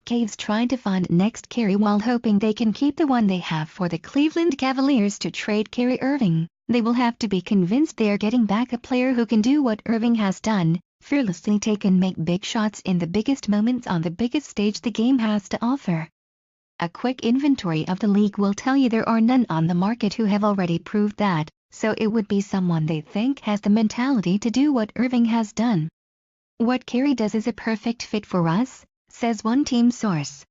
Cavs trying to find next Kyrie while hoping they can keep the one they have for the Cleveland Cavaliers to trade Kyrie Irving. They will have to be convinced they are getting back a player who can do what Irving has done, fearlessly take and make big shots in the biggest moments on the biggest stage the game has to offer. A quick inventory of the league will tell you there are none on the market who have already proved that, so it would be someone they think has the mentality to do what Irving has done. What Kyrie does is a perfect fit for us, says one team source.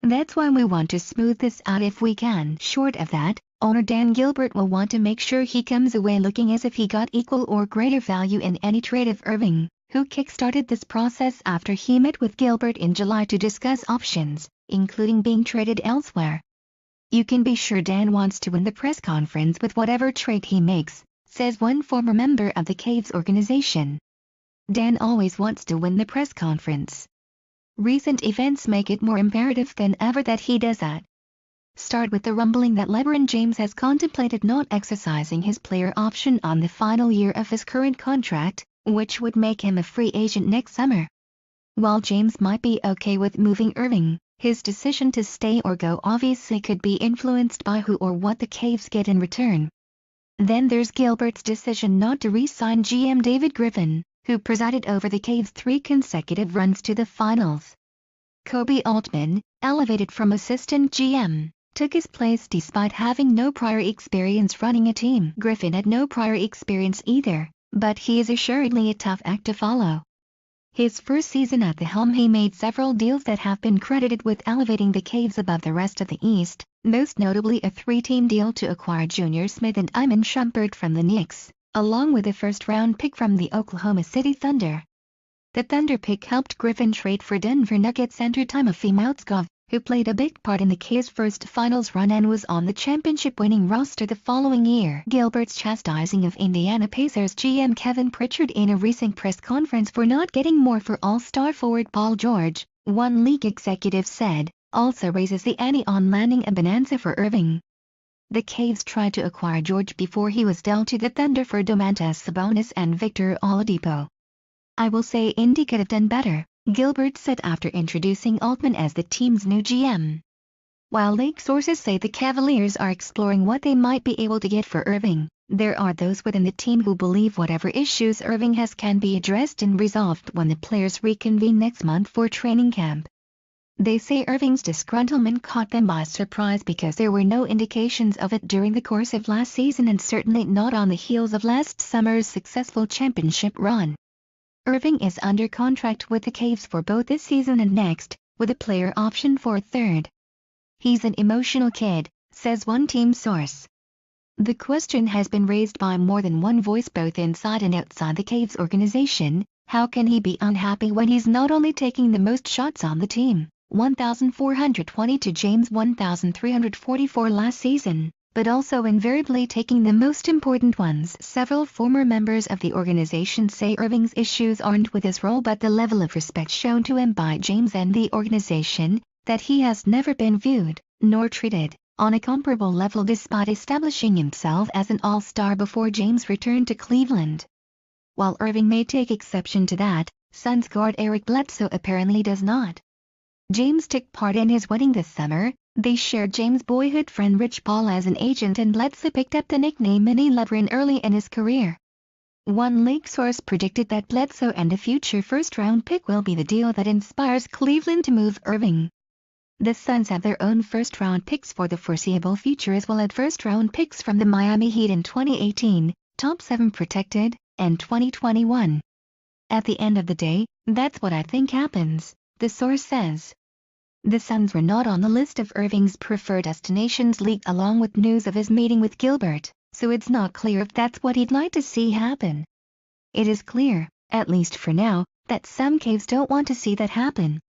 That's why we want to smooth this out if we can. Short of that, owner Dan Gilbert will want to make sure he comes away looking as if he got equal or greater value in any trade of Irving, who kick-started this process after he met with Gilbert in July to discuss options, including being traded elsewhere. You can be sure Dan wants to win the press conference with whatever trade he makes, says one former member of the Cavs organization. Dan always wants to win the press conference. Recent events make it more imperative than ever that he does that. Start with the rumbling that LeBron James has contemplated not exercising his player option on the final year of his current contract, which would make him a free agent next summer. While James might be okay with moving Irving, his decision to stay or go obviously could be influenced by who or what the Cavs get in return. Then there's Gilbert's decision not to re-sign GM David Griffin, who presided over the Cavs' 3 consecutive runs to the finals. Koby Altman, elevated from assistant GM, took his place despite having no prior experience running a team. Griffin had no prior experience either, but he is assuredly a tough act to follow. His first season at the helm he made several deals that have been credited with elevating the Cavs above the rest of the East, most notably a 3-team deal to acquire Junior Smith and Iman Shumpert from the Knicks, along with a first-round pick from the Oklahoma City Thunder. The Thunder pick helped Griffin trade for Denver Nuggets center Timofey Mozgov, who played a big part in the Cavs' first finals run and was on the championship-winning roster the following year. Gilbert's chastising of Indiana Pacers GM Kevin Pritchard in a recent press conference for not getting more for All-Star forward Paul George, one league executive said, also raises the ante on landing a bonanza for Irving. The Cavs tried to acquire George before he was dealt to the Thunder for Domantas Sabonis and Victor Oladipo. I will say Indy could have done better, Gilbert said after introducing Altman as the team's new GM. While league sources say the Cavaliers are exploring what they might be able to get for Irving, there are those within the team who believe whatever issues Irving has can be addressed and resolved when the players reconvene next month for training camp. They say Irving's disgruntlement caught them by surprise because there were no indications of it during the course of last season and certainly not on the heels of last summer's successful championship run. Irving is under contract with the Cavs for both this season and next, with a player option for a third. He's an emotional kid, says one team source. The question has been raised by more than one voice both inside and outside the Cavs organization: how can he be unhappy when he's not only taking the most shots on the team, 1,420 to James' 1,344 last season, but also invariably taking the most important ones? Several former members of the organization say Irving's issues aren't with his role but the level of respect shown to him by James and the organization, that he has never been viewed, nor treated, on a comparable level despite establishing himself as an all-star before James returned to Cleveland. While Irving may take exception to that, Suns guard Eric Bledsoe apparently does not. James took part in his wedding this summer. They shared James' boyhood friend Rich Paul as an agent and Bledsoe picked up the nickname Mini LeBron early in his career. One league source predicted that Bledsoe and a future first-round pick will be the deal that inspires Cleveland to move Irving. The Suns have their own first-round picks for the foreseeable future as well as first-round picks from the Miami Heat in 2018, top 7 protected, and 2021. At the end of the day, that's what I think happens, the source says. The Suns were not on the list of Irving's preferred destinations leaked along with news of his meeting with Gilbert, so it's not clear if that's what he'd like to see happen. It is clear, at least for now, that some Cavs don't want to see that happen.